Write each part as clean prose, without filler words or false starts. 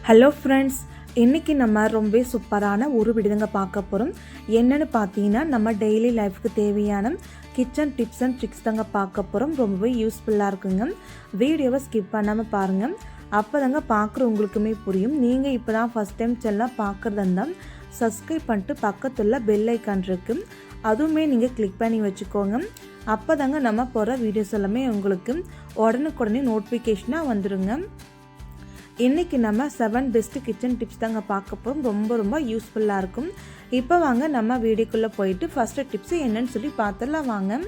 Hello friends, இன்றைக்கி நம்ம ரொம்ப சூப்பரான ஒரு விடுதங்க பார்க்க போகிறோம். என்னென்னு பார்த்தீங்கன்னா, நம்ம டெய்லி லைஃப்க்கு தேவையான கிச்சன் டிப்ஸ் அண்ட் ட்ரிக்ஸ் தாங்க பார்க்க போகிறோம். ரொம்பவே யூஸ்ஃபுல்லாக இருக்குங்க. வீடியோவை ஸ்கிப் பண்ணாமல் பாருங்கள். அப்போ தாங்க பார்க்குற உங்களுக்குமே புரியும். நீங்கள் இப்போ தான் ஃபஸ்ட் டைம் சேனலாக பார்க்குறதா இருந்தால் சப்ஸ்கிரைப் பண்ணிட்டு பக்கத்தில் பெல் ஐக்கான் இருக்குது, அதுவுமே நீங்கள் கிளிக் பண்ணி வச்சுக்கோங்க. அப்போ தாங்க நம்ம போகிற வீடியோஸ் எல்லாமே உங்களுக்கு உடனுக்குடனே நோட்டிஃபிகேஷனாக வந்துடுங்க. இன்றைக்கி நம்ம 7 பெஸ்ட் கிச்சன் டிப்ஸ் தாங்க பார்க்க போகிறோம். ரொம்ப யூஸ்ஃபுல்லாக இருக்கும். இப்போ வாங்க நம்ம வீடியோக்குள்ளே போயிட்டு ஃபஸ்ட்டு டிப்ஸ் என்னன்னு சொல்லி பார்த்துலாம் வாங்க.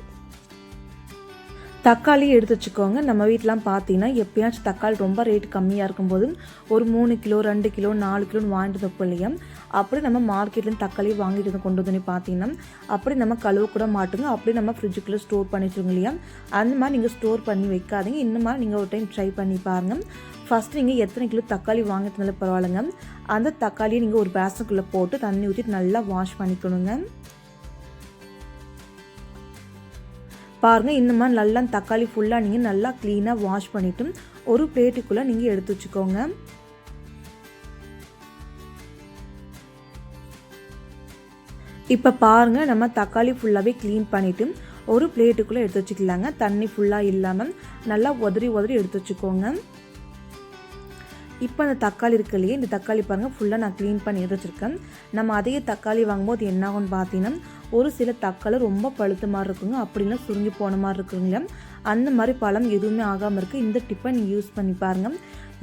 தக்காளி எடுத்து வச்சுக்கோங்க. நம்ம வீட்டிலாம் பார்த்தீங்கன்னா எப்பயாச்சும் தக்காளி ரொம்ப ரேட் கம்மியாக இருக்கும்போது ஒரு 3 கிலோ 2 கிலோ 4 கிலோன்னு வாங்கிட்டு வைப்போம் இல்லையா? அப்படி நம்ம மார்க்கெட்லேருந்து தக்காளி வாங்கிட்டு கொண்டு வந்து பார்த்தீங்கன்னா அப்படி நம்ம கழுவ கூட மாட்டோங்க. அப்படி நம்ம ஃப்ரிட்ஜுக்குள்ளே ஸ்டோர் பண்ணி வச்சுருங்க இல்லையா? அந்த மாதிரி நீங்கள் ஸ்டோர் பண்ணி வைக்காதீங்க. இந்த மாதிரி நீங்கள் ஒரு டைம் ட்ரை பண்ணி பாருங்கள். ஃபஸ்ட்டு நீங்கள் எத்தனை கிலோ தக்காளி வாங்கிட்டதுனால பரவாயில்லைங்க, அந்த தக்காளியை நீங்கள் ஒரு பேசனுக்குள்ளே போட்டு தண்ணி ஊற்றிட்டு நல்லா வாஷ் பண்ணிக்கணுங்க. பாருங்கள், இந்த மாதிரி நல்லா தக்காளி ஃபுல்லாக நீங்கள் நல்லா க்ளீனாக வாஷ் பண்ணிவிட்டு ஒரு பிளேட்டுக்குள்ளே நீங்கள் எடுத்து வச்சுக்கோங்க. இப்போ பாருங்கள், நம்ம தக்காளி ஃபுல்லாகவே க்ளீன் பண்ணிவிட்டு ஒரு பிளேட்டுக்குள்ளே எடுத்து வச்சுக்கலாங்க. தண்ணி ஃபுல்லாக இல்லாமல் நல்லா உதறி எடுத்து வச்சுக்கோங்க. இப்போ அந்த தக்காளி இருக்கு இல்லையா, இந்த தக்காளி பாருங்கள் ஃபுல்லாக நான் க்ளீன் பண்ணி எடுத்து வச்சுருக்கேன். நம்ம அதிக தக்காளி வாங்கும்போது என்ன ஆகும்னு பார்த்தீங்கன்னா, ஒரு சில தக்காளி ரொம்ப பழுத்த மாதிரி இருக்குங்க, அப்படிலாம் சுருங்கி போன மாதிரி இருக்குங்க. அந்த மாதிரி பழம் எதுவுமே ஆகாமல் இருக்குது. இந்த டிப்பை நீங்கள் யூஸ் பண்ணி பாருங்கள்.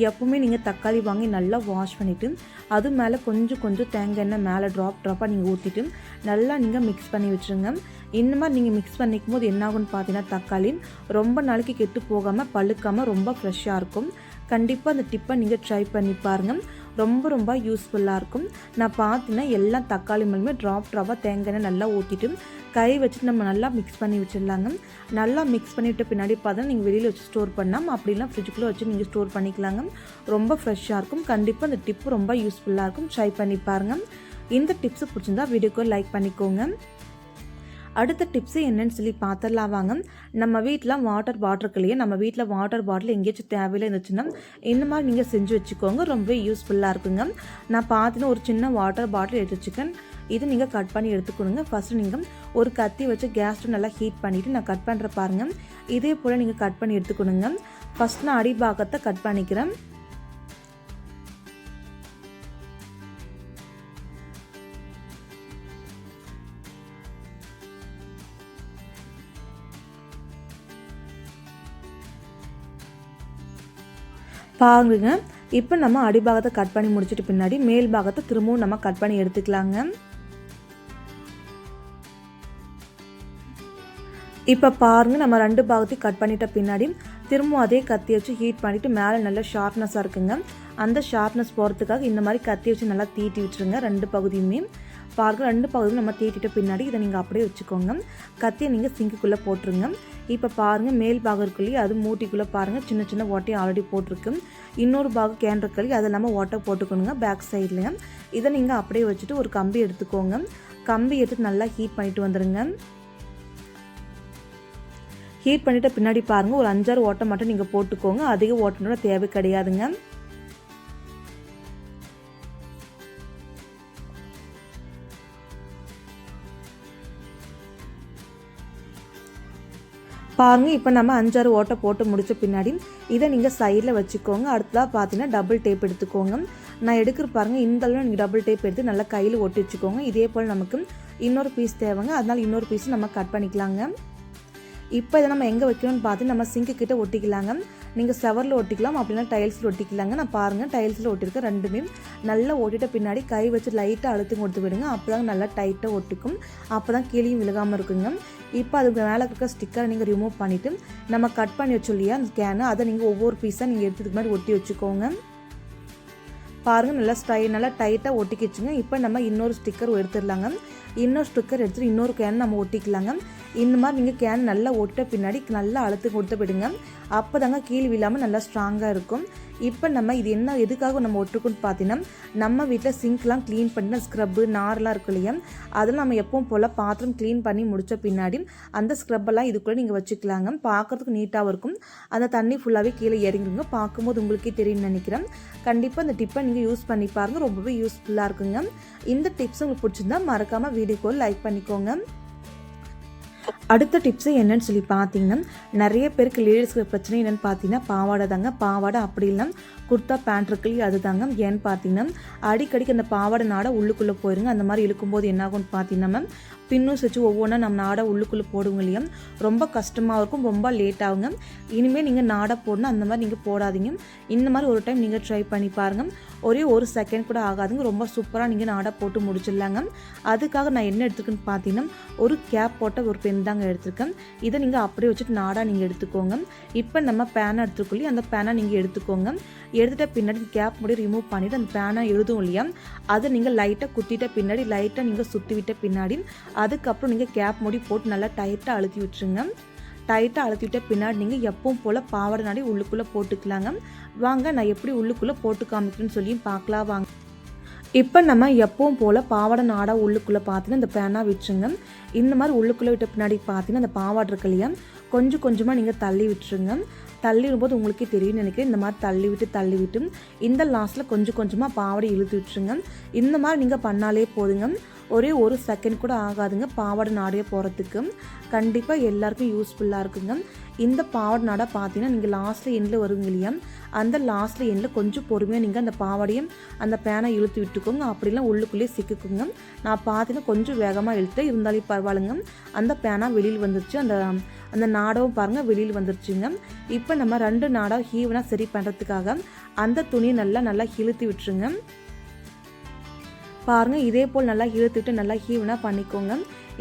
எப்பவுமே நீங்கள் தக்காளி வாங்கி நல்லா வாஷ் பண்ணிவிட்டு அது மேலே கொஞ்சம் தேங்காய் எண்ணெய் மேலே ட்ராப்பாக நீங்கள் ஊற்றிட்டு நல்லா நீங்கள் மிக்ஸ் பண்ணி வச்சுருங்க. இந்த மாதிரி நீங்கள் மிக்ஸ் பண்ணிக்கும் போது என்ன ஆகும்னு பார்த்தீங்கன்னா, தக்காளி ரொம்ப நாளைக்கு கெட்டு போகாமல் பழுக்காமல் ரொம்ப ஃப்ரெஷ்ஷாக இருக்கும். கண்டிப்பாக அந்த டிப்பை நீங்கள் ட்ரை பண்ணி பாருங்கள். ரொம்ப யூஸ்ஃபுல்லாக இருக்கும். நான் பார்த்தீங்கன்னா எல்லா தக்காளி மேலுமே ட்ராப்பாக தேங்காய் எண்ணெய் நல்லா ஊற்றிட்டு கை வச்சுட்டு நம்ம நல்லா மிக்ஸ் பண்ணி வச்சிடலாங்க. நல்லா மிக்ஸ் பண்ணிவிட்ட பின்னாடி பார்த்தா நீங்கள் வெளியில் வச்சு ஸ்டோர் பண்ணாமல் அப்படிலாம் ஃப்ரிட்ஜுக்குள்ளே வச்சு நீங்கள் ஸ்டோர் பண்ணிக்கலாங்க. ரொம்ப ஃப்ரெஷ்ஷாக இருக்கும். கண்டிப்பாக இந்த டிப்பு ரொம்ப யூஸ்ஃபுல்லாக இருக்கும். ட்ரை பண்ணி பாருங்கள். இந்த டிப்ஸு பிடிச்சிருந்தா வீடியோக்கு லைக் பண்ணிக்கோங்க. அடுத்த டிப்ஸு என்னன்னு சொல்லி பார்த்துடலாம் வாங்க. நம்ம வீட்டில் வாட்டர் பாட்டில் இருக்கு இல்லையா, நம்ம வீட்டில் வாட்டர் பாட்டில் எங்கேயாச்சும் தேவையில்லை இருந்துச்சுன்னா இந்த மாதிரி நீங்கள் செஞ்சு வச்சுக்கோங்க. ரொம்ப யூஸ்ஃபுல்லாக இருக்குங்க. நான் பார்த்தீங்கன்னா ஒரு சின்ன வாட்டர் பாட்டில் எடுத்து வச்சுக்கேன். இது நீங்கள் கட் பண்ணி எடுத்துக்கணுங்க. ஃபஸ்ட்டு நீங்கள் ஒரு கத்தி வச்சு கேஸ் நல்லா ஹீட் பண்ணிவிட்டு நான் கட் பண்ணுற பாருங்கள். இதே போல் நீங்கள் கட் பண்ணி எடுத்துக்கணுங்க. ஃபஸ்ட் நான் அடிபாகத்தை கட் பண்ணிக்கிறேன். பாருங்க, இப்போ நம்ம அடிபாகத்தை கட் பண்ணி முடிச்சிட்டு பின்னாடி மேல் பாகத்தை திரும்பவும் நம்ம கட் பண்ணி எடுத்துக்கலாங்க. இப்போ பாருங்க, நம்ம 2 பாகத்தையும் கட் பண்ணிட்ட பின்னாடி திரும்பவும் அதே கத்தி வச்சு ஹீட் பண்ணிவிட்டு மேலே நல்லா ஷார்ப்னஸாக இருக்குங்க. அந்த ஷார்ப்னஸ் போகிறதுக்காக இந்த மாதிரி கத்தி வச்சு நல்லா தீட்டி விட்டுருங்க 2 பகுதியுமே. பாருங்கள், 2 பகுதியும் நம்ம தீட்டிட்ட பின்னாடி இதை நீங்கள் அப்படியே வச்சுக்கோங்க. கத்தியை நீங்கள் சிங்குக்குள்ளே போட்டுருங்க. இப்போ பாருங்கள், மேல் பாகம் இருக்குள்ளே அது மூட்டிக்குள்ளே பாருங்கள் சின்ன ஓட்டையும் ஆல்ரெடி போட்டிருக்கு. இன்னொரு பாகம் கேன் இருக்கலி அது இல்லாமல் ஓட்டை போட்டுக்கணுங்க பேக் சைடில். இதை நீங்கள் அப்படியே வச்சுட்டு ஒரு கம்பி எடுத்துக்கோங்க. கம்பி எடுத்து நல்லா ஹீட் பண்ணிட்டு வந்துடுங்க. ஹீட் பண்ணிட்ட பின்னாடி பாருங்கள், ஒரு 5-6 ஓட்டை மட்டும் நீங்கள் போட்டுக்கோங்க. அதிக ஓட்டனோட தேவை கிடையாதுங்க. பாருங்கள், இப்போ நம்ம 5-6 ஓட்டை போட்டு முடித்த பின்னாடி இதை நீங்கள் சைடில் வச்சுக்கோங்க. அடுத்ததாக பார்த்தீங்கன்னா டபுள் டேப் எடுத்துக்கோங்க. நான் எடுக்கிற பாருங்கள், இந்த அளவு நீங்கள் டபுள் டேப் எடுத்து நல்லா கையில் ஒட்டி வச்சுக்கோங்க. இதே போல் நமக்கு இன்னொரு பீஸ் தேவைங்க, அதனால் இன்னொரு பீஸ் நம்ம கட் பண்ணிக்கலாங்க. இப்போ இதை நம்ம எங்கே வைக்கணும்னு பார்த்து நம்ம சிங்க்கு கிட்ட ஒட்டிக்கலாங்க. நீங்கள் செவரில் ஒட்டிக்கலாம், அப்படின்னா டைல்ஸில் ஒட்டிக்கலாங்க. நான் பாருங்கள் டைல்ஸில் ஒட்டியிருக்கேன். ரெண்டுமே நல்லா ஒட்டிட்ட பின்னாடி கை வச்சு லைட்டாக அழுத்தி கொடுத்து விடுங்க. அப்போ தான் நல்லா டைட்டாக ஒட்டிக்கும். அப்போ தான் கீழேயும் விழுகாமல் இருக்குங்க. இப்போ அதுக்கு மேலே இருக்க ஸ்டிக்கரை நீங்கள் ரிமூவ் பண்ணிவிட்டு நம்ம கட் பண்ணி வச்சோம் இல்லையா அந்த கேனு, அதை நீங்கள் ஒவ்வொரு பீஸாக நீங்கள் எடுத்துக்கு மாதிரி ஒட்டி வச்சுக்கோங்க. பாருங்கள், நல்லா டைட்டாக ஒட்டிக்கிச்சுங்க. இப்போ நம்ம இன்னொரு ஸ்டிக்கர் எடுத்துடலாங்க. இன்னொரு ஸ்டிக்கர் எடுத்துகிட்டு இன்னொரு கேன் நம்ம ஒட்டிக்கலாங்க. இந்த மாதிரி நீங்கள் கேன் நல்லா ஒட்ட பின்னாடி நல்லா அழுத்து கொடுத்து விடுங்க. அப்போ தாங்க கீழ் விழாமல் நல்லா ஸ்ட்ராங்காக இருக்கும். இப்போ நம்ம இது என்ன எதுக்காக நம்ம ஒட்டுக்குன்னு பார்த்தீங்கன்னா, நம்ம வீட்டில் சிங்க்லாம் க்ளீன் பண்ணி ஸ்க்ரப்பு நார்லாம் இருக்கும் இல்லையா, அதெல்லாம் நம்ம எப்பவும் போல் பாத்திரம் க்ளீன் பண்ணி முடித்த பின்னாடி அந்த ஸ்க்ரப்பெல்லாம் இதுக்குள்ளே நீங்கள் வச்சுக்கலாங்க. பார்க்குறதுக்கு நீட்டாகவும் இருக்கும். அந்த தண்ணி ஃபுல்லாகவே கீழே இறங்குங்க. பார்க்கும்போது உங்களுக்கே தெரியும்னு நினைக்கிறேன். கண்டிப்பாக இந்த டிப்பை நீங்கள் யூஸ் பண்ணி பாருங்கள். ரொம்பவே யூஸ்ஃபுல்லாக இருக்குங்க. இந்த டிப்ஸ் உங்களுக்கு பிடிச்சிருந்தா மறக்காமல் வீடியோக்கு லைக் பண்ணிக்கோங்க. அடுத்த டிப்ஸு என்னன்னு சொல்லி பார்த்தீங்கன்னா, நிறைய பேருக்கு லேடிஸ்க்கு பிரச்சனை என்னென்னு பார்த்தீங்கன்னா பாவாடை தாங்க. பாவாடை அப்படி இல்லை குர்த்தா பேண்ட் இருக்குல்லையே அது தாங்க. ஏன்னு பார்த்தீங்கன்னா அடிக்கடிக்கு அந்த பாவாடை நாடை உள்ளுக்குள்ளே போயிருங்க. அந்த மாதிரி இழுக்கும்போது என்னாகும்னு பார்த்தீங்கன்னா பின்னும் வச்சு ஒவ்வொன்றா நம்ம நாடை உள்ளுக்குள்ளே போடுவோம் இல்லையா, ரொம்ப கஷ்டமாக இருக்கும், ரொம்ப லேட் ஆகுங்க. இனிமேல் நீங்கள் நாடை போடணும் அந்த மாதிரி நீங்கள் போடாதீங்க. இந்த மாதிரி ஒரு டைம் நீங்கள் ட்ரை பண்ணி பாருங்கள். ஒரே ஒரு செகண்ட் கூட ஆகாதுங்க. ரொம்ப சூப்பராக நீங்கள் நாடை போட்டு முடிச்சிடலாங்க. அதுக்காக நான் என்ன எடுத்துருக்கேன்னு பார்த்தீங்கன்னா ஒரு கேப் போட்ட ஒரு பென் தாங்க எடுத்துருக்கேன். இதை நீங்கள் அப்படியே வச்சுட்டு நாடாக நீங்கள் எடுத்துக்கோங்க. இப்போ நம்ம பேனை எடுத்துக்கொள்ளி அந்த பேனை நீங்கள் எடுத்துக்கோங்க. எடுத்துகிட்ட பின்னாடி கேப் முடி ரிமூவ் பண்ணிவிட்டு அந்த பேனை எழுதும் இல்லையா, அதை நீங்கள் லைட்டாக குத்திட்ட பின்னாடி லைட்டாக நீங்கள் சுற்றி விட்ட பின்னாடி அதுக்கப்புறம் நீங்கள் கேப் முடி போட்டு நல்லா டைட்டாக அழுத்தி விட்டுருங்க. டைட்டாக அழுத்தி விட்ட பின்னாடி நீங்கள் எப்பவும் போல் பாவாடை நாடி உள்ளுக்குள்ளே போட்டுக்கலாங்க. வாங்க நான் எப்படி உள்ளுக்குள்ளே போட்டு காமிக்கிறேன்னு சொல்லி பார்க்கலாம் வாங்க. இப்போ நம்ம எப்பவும் போல் பாவாடை நாடா உள்ளுக்குள்ளே பார்த்தீங்கன்னா இந்த பேனாக விட்டுருங்க. இந்த மாதிரி உள்ளுக்குள்ளே விட்ட பின்னாடி பார்த்தீங்கன்னா அந்த பாவாடை இருக்கு இல்லையா, கொஞ்சம் கொஞ்சமாக நீங்கள் தள்ளி விட்டுருங்க. தள்ளி விடும்போது உங்களுக்கே தெரியும் நினைக்கிறேன். இந்த மாதிரி தள்ளி விட்டு இந்த லாஸ்ட்டில் கொஞ்சம் கொஞ்சமாக பாவாடை இழுத்து விட்டுருங்க. இந்த மாதிரி நீங்கள் பண்ணாலே போதுங்க. ஒரே ஒரு செகண்ட் கூட ஆகாதுங்க பாவாடை நாடையே போகிறதுக்கு. கண்டிப்பாக எல்லாருக்கும் யூஸ்ஃபுல்லாக இருக்குங்க. இந்த பாவாடை நாடா பார்த்தீங்கன்னா நீங்கள் லாஸ்ட்டில் எண்டில் வருங்க இல்லையா, அந்த லாஸ்ட்டில் எண்டில் கொஞ்சம் பொறுமையாக நீங்கள் அந்த பாவாடையும் அந்த பேனை இழுத்து விட்டுக்கோங்க. அப்படிலாம் உள்ளுக்குள்ளேயே சிக்குக்குங்க. நான் பார்த்தீங்கன்னா கொஞ்சம் வேகமாக இழுத்து இருந்தாலே பரவாயில்லைங்க. அந்த பேனா வெளியில் வந்துருச்சு. அந்த நாடவும் பாருங்கள் வெளியில் வந்துருச்சுங்க. இப்போ நம்ம 2 நாடா ஈவனாக சரி பண்ணுறதுக்காக அந்த துணியை நல்லா இழுத்து விட்டுருங்க. பாருங்கள் இதே போல் நல்லா இழுத்துட்டு நல்லா ஈவனாக பண்ணிக்கோங்க.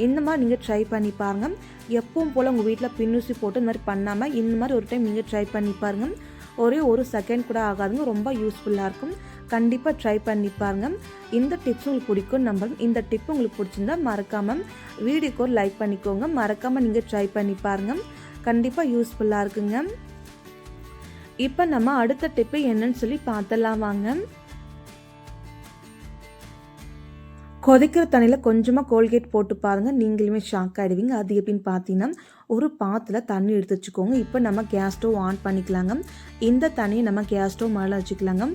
இந்த மாதிரி நீங்கள் ட்ரை பண்ணி பாருங்கள். எப்பவும் போல் உங்கள் வீட்டில் பின்னூசி போட்டு இந்த மாதிரி பண்ணாமல் இந்த மாதிரி ஒரு டைம் நீங்கள் ட்ரை பண்ணி பாருங்கள். ஒரே ஒரு செகண்ட் கூட ஆகாதுங்க. ரொம்ப யூஸ்ஃபுல்லாக இருக்கும். கண்டிப்பாக ட்ரை பண்ணி பாருங்கள். இந்த டிப்ஸ் உங்களுக்கு பிடிக்கும் நம்புறேன். இந்த டிப் உங்களுக்கு பிடிச்சிருந்தா மறக்காமல் வீடியோக்கு ஒரு லைக் பண்ணிக்கோங்க. மறக்காமல் நீங்கள் ட்ரை பண்ணி பாருங்கள். கண்டிப்பாக யூஸ்ஃபுல்லாக இருக்குங்க. இப்போ நம்ம அடுத்த டிப்பு என்னன்னு சொல்லி பார்த்தலாம் வாங்க. கொதிக்கிற தண்ணியில் கொஞ்சமாக கோல்கேட் போட்டு பாருங்கள். நீங்களுமே ஷாக் ஆகிடுவீங்க. அது எப்படின்னு பார்த்தீங்கன்னா ஒரு பாத்தில் தண்ணி எடுத்து வச்சுக்கோங்க. இப்போ நம்ம கேஸ் ஸ்டவ் ஆன் பண்ணிக்கலாங்க. இந்த தண்ணியை நம்ம கேஸ் ஸ்டவ் மேலே வச்சுக்கலாங்க.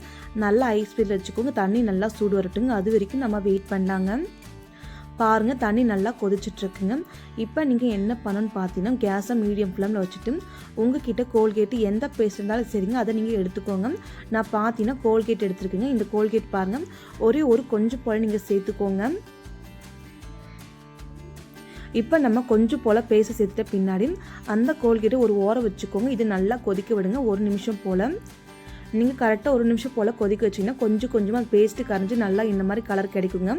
நல்லா ஐஸ் ஸ்பீடில் வச்சுக்கோங்க. தண்ணி நல்லா சூடு வரட்டுங்க. அது வரைக்கும் நம்ம வெயிட் பண்ணாங்க. பாருங்கள் தண்ணி நல்லா கொதிச்சிட்ருக்குங்க. இப்போ நீங்கள் என்ன பண்ணணும்னு பார்த்தீங்கன்னா கேஸை மீடியம் ஃப்ளேமில் வச்சுட்டு உங்ககிட்ட கோல்கேட்டு எந்த பேஸ்ட் இருந்தாலும் சரிங்க அதை நீங்கள் எடுத்துக்கோங்க. நான் பார்த்தீங்கன்னா கோல்கேட் எடுத்துருக்கேங்க. இந்த கோல்கேட் பாருங்கள் ஒரே ஒரு கொஞ்சம் போல் நீங்கள் சேர்த்துக்கோங்க. இப்போ நம்ம கொஞ்சம் போல் பேஸ்ட் சேர்த்துட்ட பின்னாடி அந்த கோல்கேட்டை ஒரு ஓரம் வச்சுக்கோங்க. இது நல்லா கொதிக்க விடுங்க 1 நிமிஷம் போல். நீங்கள் கரெக்டாக 1 நிமிஷம் போல் கொதிக்க வச்சிங்கன்னா கொஞ்சம் கொஞ்சமாக பேஸ்ட்டு கரைஞ்சி நல்லா இந்த மாதிரி கலர் கிடைக்குங்க.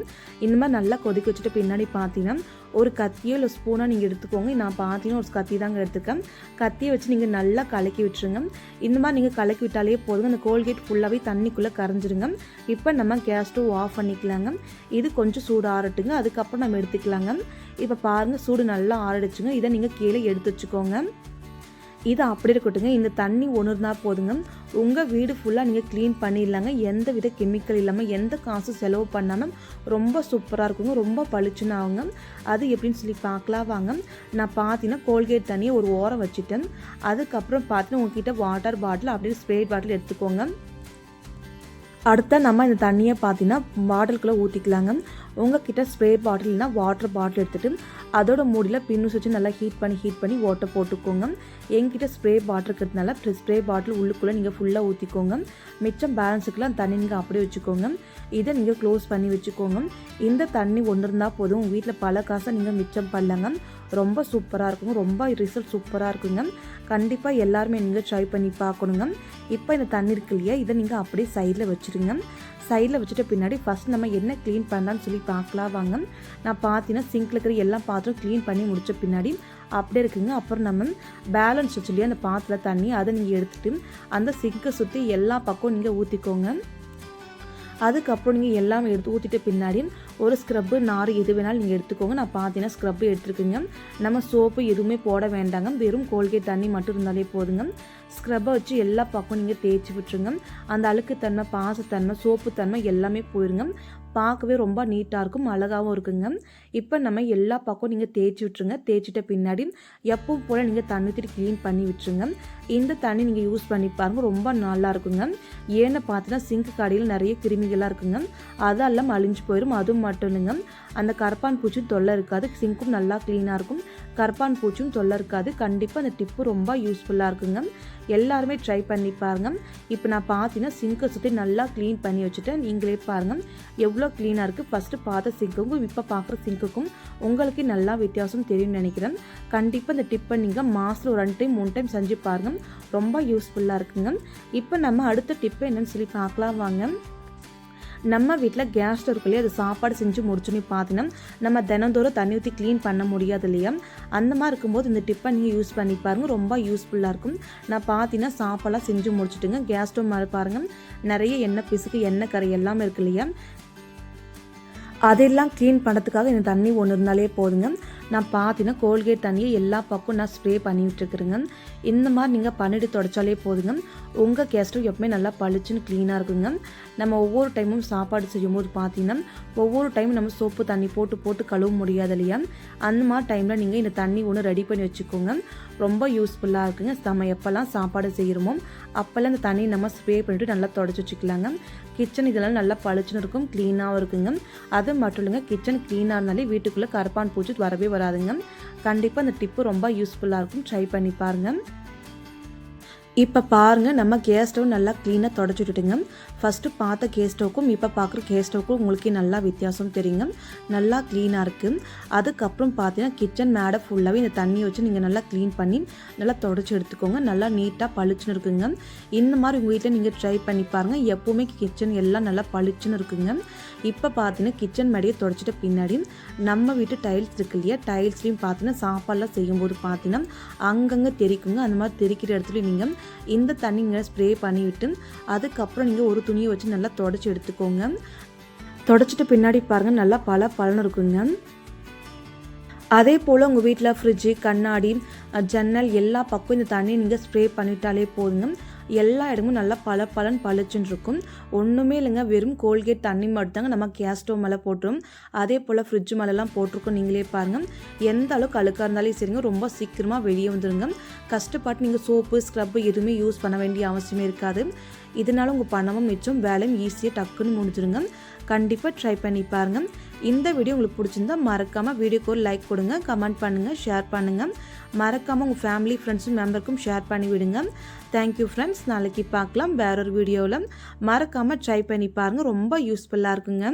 இந்த மாதிரி நல்லா கொதிக்க வச்சுட்டு பின்னாடி பார்த்தீங்கன்னா ஒரு கத்தியோ இல்லை ஸ்பூனோ நீங்கள் எடுத்துக்கோங்க. நான் பார்த்தீங்கன்னா ஒரு கத்தி தாங்க எடுத்துக்கேன். கத்தியை வச்சு நீங்கள் நல்லா கலக்கி விட்டுருங்க. இந்த மாதிரி நீங்கள் கலக்கி விட்டாலே போதுங்க. அந்த கோல்கேட் ஃபுல்லாகவே தண்ணிக்குள்ளே கரைஞ்சிருங்க. இப்போ நம்ம கேஸ் ஸ்டவ் ஆஃப் பண்ணிக்கலாங்க. இது கொஞ்சம் சூடு ஆறட்டுங்க. அதுக்கப்புறம் நம்ம எடுத்துக்கலாங்க. இப்போ பாருங்கள் சூடு நல்லா ஆறிடுச்சுங்க. இதை நீங்கள் கீழே எடுத்து வச்சுக்கோங்க. இது அப்படி இருக்கட்டுங்க. இந்த தண்ணி ஒன்று இருந்தால் போதுங்க. உங்கள் வீடு ஃபுல்லாக நீங்கள் க்ளீன் பண்ணிடலாங்க. எந்த வித கெமிக்கல் இல்லாமல் எந்த காசும் செலவு பண்ணாமல் ரொம்ப சூப்பராக இருக்குங்க. ரொம்ப பளிச்சுன்னு ஆகுங்க. அது எப்படின்னு சொல்லி பார்க்கலாம் வாங்க. நான் பார்த்தீங்கன்னா கோல்கேட் தண்ணியை ஒரு ஓரம் வச்சுட்டேன். அதுக்கப்புறம் பார்த்தீங்கன்னா உங்ககிட்ட வாட்டர் பாட்டில் அப்படியே ஸ்ப்ரே பாட்டில் எடுத்துக்கோங்க. அடுத்த நம்ம இந்த தண்ணியை பார்த்தீங்கன்னா பாட்டிலுக்குள்ளே ஊற்றிக்கலாங்க. உங்ககிட்ட ஸ்ப்ரே பாட்டில் இல்லைனா வாட்டர் பாட்டில் எடுத்துகிட்டு அதோட மூடியில் பின்னூஸ் வச்சு நல்லா ஹீட் பண்ணி ஓட்டை போட்டுக்கோங்க. எங்கிட்ட ஸ்ப்ரே பாட்டில் இருக்கிறதுனால ஸ்ப்ரே பாட்டில் உள்ளுக்குள்ளே நீங்கள் ஃபுல்லாக ஊற்றிக்கோங்க. மிச்சம் பேலன்ஸுக்கெலாம் தண்ணி நீங்கள் அப்படியே வச்சுக்கோங்க. இதை நீங்கள் க்ளோஸ் பண்ணி வச்சுக்கோங்க. இந்த தண்ணி ஒன்று இருந்தால் போதும் உங்கள் வீட்டில் பல காசை நீங்கள் மிச்சம் பண்ணலங்க. ரொம்ப சூப்பராக இருக்குங்க. ரொம்ப ரிசல்ட் சூப்பராக இருக்குங்க. கண்டிப்பாக எல்லாருமே நீங்கள் ட்ரை பண்ணி பார்க்கணுங்க. இப்போ இந்த தண்ணி இருக்கு இல்லையா, இதை நீங்கள் அப்படியே சைடில் வச்சுருங்க. சைடில் வச்சுட்டு பின்னாடி ஃபஸ்ட் நம்ம என்ன க்ளீன் பண்ணலான்னு சொல்லி பார்க்கலாம் வாங்க. நான் பார்த்தீங்கன்னா சிங்கில் இருக்கிற எல்லா பாத்திரம் க்ளீன் பண்ணி முடித்த பின்னாடி அப்படியே இருக்குங்க. அப்புறம் நம்ம பேலன்ஸ் வச்சு இல்லையா அந்த பாத்திர தண்ணி அதை நீங்கள் எடுத்துகிட்டு அந்த சிங்கை சுற்றி எல்லா பக்கம் நீங்கள் ஊற்றிக்கோங்க. அதுக்கப்புறம் நீங்கள் எல்லாமே எடுத்து ஊற்றிட்ட பின்னாடி ஒரு ஸ்க்ரப்பு நார் எது வேணாலும் நீங்கள் எடுத்துக்கோங்க. நான் பார்த்தீங்கன்னா ஸ்க்ரப்பு எடுத்துருக்குங்க. நம்ம சோப்பு எதுவுமே போட வேண்டாங்க. வெறும் கோல்கேட் தண்ணி மட்டும் இருந்தாலே போதுங்க. ஸ்க்ரப்பை வச்சு எல்லா பக்கம் நீங்கள் தேய்ச்சி விட்டுருங்க. அந்த அழுக்குத்தன்மை, பாசத்தன்மை, சோப்புத்தன்மை எல்லாமே போயிருங்க. பார்க்கவே ரொம்ப நீட்டாக இருக்கும், அழகாகவும் இருக்குங்க. இப்போ நம்ம எல்லா பக்கம் நீங்கள் தேய்ச்சி விட்டுருங்க. தேய்ச்சிட்ட பின்னாடி எப்பவும் போல் நீங்கள் தண்ணி ஊற்றி க்ளீன் பண்ணி விட்டுருங்க. இந்த தண்ணி நீங்கள் யூஸ் பண்ணி பாருங்கள், ரொம்ப நல்லா இருக்குங்க. ஏன்னு பார்த்தீங்கன்னா சிங்க்கு கடையில் நிறைய கிருமிகளாக இருக்குங்க, அதெல்லாம் அழிஞ்சு போயிடும். அதுவும் மட்டும் இல்லைங்க, அந்த கரப்பான் பூச்சும் தொல்லை இருக்காது. சிங்க்கும் நல்லா க்ளீனாக இருக்கும், கரப்பான் பூச்சும் தொல்லை இருக்காது. கண்டிப்பாக அந்த டிப்பு ரொம்ப யூஸ்ஃபுல்லாக இருக்குங்க. எல்லாருமே ட்ரை பண்ணி பாருங்கள். இப்போ நான் பார்த்தீங்கன்னா சிங்கை சுற்றி நல்லா க்ளீன் பண்ணி வச்சுட்டேன். நீங்களே பாருங்கள் எவ்வளோ க்ளீனாக இருக்குது. ஃபஸ்ட்டு பார்த்த சிங்க்குக்கும் இப்போ பார்க்குற சிங்க்குக்கும் உங்களுக்கு நல்லா வித்தியாசம் தெரியும்னு நினைக்கிறேன். கண்டிப்பாக இந்த டிப்பை நீங்கள் மாதத்தில் ஒரு 2 டைம் 3 டைம் செஞ்சு பாருங்கள், ரொம்ப யூஸ்ஃபுல்லாக இருக்குங்க. இப்போ நம்ம அடுத்த டிப்பு என்னென்னு சொல்லி பார்க்கலாம் வாங்க. நம்ம வீட்டில் கேஸ் ஸ்டவ் இருக்கு இல்லையா, அது சாப்பாடு செஞ்சு முடிச்சோன்னு பார்த்தீங்கன்னா நம்ம தினந்தோறும் தண்ணி ஊற்றி க்ளீன் பண்ண முடியாது இல்லையா. அந்த மாதிரி இருக்கும்போது இந்த டிப்பை நீங்கள் யூஸ் பண்ணி பாருங்கள், ரொம்ப யூஸ்ஃபுல்லாக இருக்கும். நான் பார்த்தீங்கன்னா சாப்பாடெலாம் செஞ்சு முடிச்சுட்டுங்க. கேஸ் ஸ்டவ் மேலே பாருங்கள் நிறைய எண்ணெய் பிசுக்கு, எண்ணெய் கரை எல்லாமே இருக்கு இல்லையா. அதெல்லாம் க்ளீன் பண்ணுறதுக்காக இந்த தண்ணி ஒன்று இருந்தாலே போதுங்க. நான் பார்த்தீங்கன்னா கோல்கேட் தண்ணியை எல்லா பக்கம் நான் ஸ்ப்ரே பண்ணி விட்டுருக்குறேங்க. இந்த மாதிரி நீங்கள் பண்ணிட்டு தொடச்சாலே போதுங்க, உங்கள் கேஸ் ஸ்டவ் எப்பவுமே நல்லா பளிச்சுன்னு க்ளீனாக இருக்குங்க. நம்ம ஒவ்வொரு டைமும் சாப்பாடு செய்யும்போது பார்த்தீங்கன்னா ஒவ்வொரு டைமும் நம்ம சோப்பு தண்ணி போட்டு கழுவ முடியாது இல்லையா. அந்த மாதிரி டைமில் நீங்கள் இந்த தண்ணி ஒன்று ரெடி பண்ணி வச்சுக்கோங்க, ரொம்ப யூஸ்ஃபுல்லாக இருக்குங்க. நம்ம எப்போல்லாம் சாப்பாடு செய்கிறோமோ அப்போல்லாம் இந்த தண்ணியை நம்ம ஸ்ப்ரே பண்ணிவிட்டு நல்லா தொடச்சி வச்சுக்கலாங்க. கிச்சன் இதெல்லாம் நல்லா பளிச்சுன்னு இருக்கும், க்ளீனாகவும் இருக்குங்க. அது மட்டும் இல்லைங்க, கிச்சன் க்ளீனாக இருந்தாலே வீட்டுக்குள்ளே கரப்பான் பூச்சி வரவே வராதுங்க. கண்டிப்பாக அந்த டிப்பு ரொம்ப யூஸ்ஃபுல்லாக இருக்கும், ட்ரை பண்ணி பாருங்கள். இப்போ பாருங்கள் நம்ம கேஸ் ஸ்டவ் நல்லா க்ளீனாக தொடச்சி விட்டுட்டுங்க. ஃபஸ்ட்டு பார்த்த கேஸ் ஸ்டவ்க்கும் இப்போ பார்க்குற கேஸ் ஸ்டவ்க்கும் உங்களுக்கு நல்லா வித்தியாசம் தெரியுங்க, நல்லா க்ளீனாக இருக்குது. அதுக்கப்புறம் பார்த்தீங்கன்னா கிச்சன் மேடை ஃபுல்லாகவே இந்த தண்ணியை வச்சு நீங்கள் நல்லா க்ளீன் பண்ணி நல்லா தொடச்சி எடுத்துக்கோங்க, நல்லா நீட்டாக பளிச்சுன்னு இருக்குங்க. இந்த மாதிரி உங்கள் வீட்டில் நீங்கள் ட்ரை பண்ணி பாருங்கள், எப்போவுமே கிச்சன் எல்லாம் நல்லா பளிச்சுன்னு இருக்குங்க. இப்போ பார்த்தீங்கன்னா கிச்சன் மேடையை தொடச்சிட்ட பின்னாடி நம்ம வீட்டு டைல்ஸ் இருக்கு இல்லையா, டைல்ஸ்லையும் பார்த்தீங்கன்னா சாப்பாடெலாம் செய்யும்போது பார்த்தீங்கன்னா அங்கங்கே தெரிக்குங்க. அந்த மாதிரி தெரிக்கிற இடத்துல நீங்கள் இந்த தண்ணிங்களை ஸ்ப்ரே பண்ணிவிட்டு அதுக்கப்புறம் நீங்கள் ஒரு துணியை வச்சு நல்லா தொடச்சி எடுத்துக்கோங்க. தொடச்சிட்டு பின்னாடி பாருங்கள் நல்லா பலன்னு இருக்குங்க. அதே போல் உங்கள் வீட்டில் ஃப்ரிட்ஜு, கண்ணாடி, ஜன்னல் எல்லா பக்கம் இந்த தண்ணியை நீங்கள் ஸ்ப்ரே பண்ணிட்டாலே போதுங்க, எல்லா இடமும் நல்லா பளிச்சுன்னு இருக்கும். ஒன்றுமே இல்லைங்க, வெறும் கோல்கேட் தண்ணி மட்டும்தாங்க நம்ம கேஸ் ஸ்டவ் மேலே போட்டுரும். அதே போல் ஃப்ரிட்ஜ் மேலெலாம் போட்டிருக்கோம். நீங்களே பாருங்கள் எந்த அளவுக்கு அழுக்காக இருந்தாலும் சரிங்க, ரொம்ப சீக்கிரமாக வெளியே வந்துடுங்க. கஷ்டப்பட்டு நீங்கள் சோப்பு, ஸ்க்ரப்பு எதுவுமே யூஸ் பண்ண வேண்டிய அவசியமே இருக்காது. இதனால உங்கள் பணமும் மிச்சம், வேலையும் ஈஸியாக டக்குன்னு முடிஞ்சிருங்க. கண்டிப்பாக ட்ரை பண்ணி பாருங்கள். இந்த வீடியோ உங்களுக்கு பிடிச்சிருந்தா மறக்காமல் வீடியோக்கு ஒரு லைக் கொடுங்க, கமெண்ட் பண்ணுங்கள், ஷேர் பண்ணுங்கள். மறக்காமல் உங்கள் ஃபேமிலி, ஃப்ரெண்ட்ஸும் மெம்பருக்கும் ஷேர் பண்ணி விடுங்க. தேங்க்யூ ஃப்ரெண்ட்ஸ், நாளைக்கு பார்க்கலாம் வேறொரு வீடியோவில். மறக்காமல் ட்ரை பண்ணி பாருங்கள், ரொம்ப யூஸ்ஃபுல்லாக இருக்குங்க.